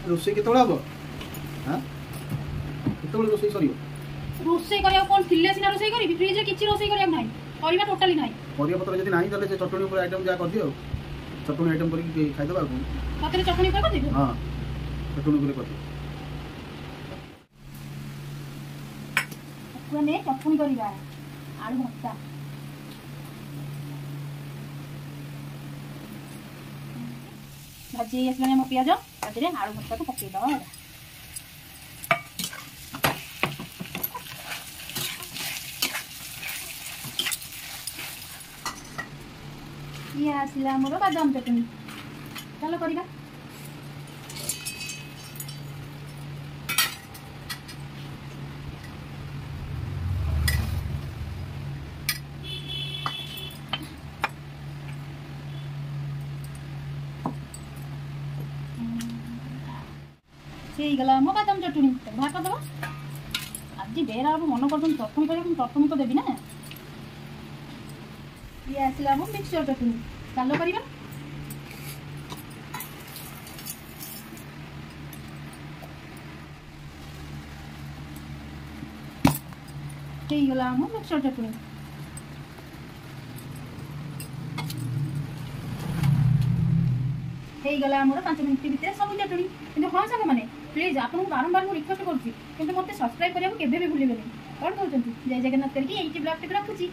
रोसई केतबेला हबो हां केतबेला रोसई सरियो रोसई करिया कोन थिले सिना रोसई करी फ्रिज रे किछि रोसई करिया नाही परिबा टोटली नाही परिबा पत्र जदी नाही तले चटणी ऊपर आइटम जा कर दियो चटणी आइटम करी खाइ दबा को पत्र चटणी कर दे हां चटणी ऊपर कर कोने चटणी करिबा आलू भत्ता भाजी आसलाने मो पियाज तादरे आलू भत्ता को पके दो ये आसला मोर बादाम चटनी चलो करिबा गला मो बादाम चटनी बाहर कर दबा आज बेरा मन कर चटनी कर चटनी तो देबी ना ये आसला मो मिक्सचर चटनी चलो करिबा गला मो मिक्सचर चटनी गला मोर 5 मिनिट भीतर सब चटनी किंतु हाँ सांग मैंने प्लीज आपको बारंबार रिक्वेस्ट करुँगी कि मत सब्सक्राइब करने को केवे भी भूलें कौन कहते जय जगन्नाथ करके ये ब्लॉग टी रखुची।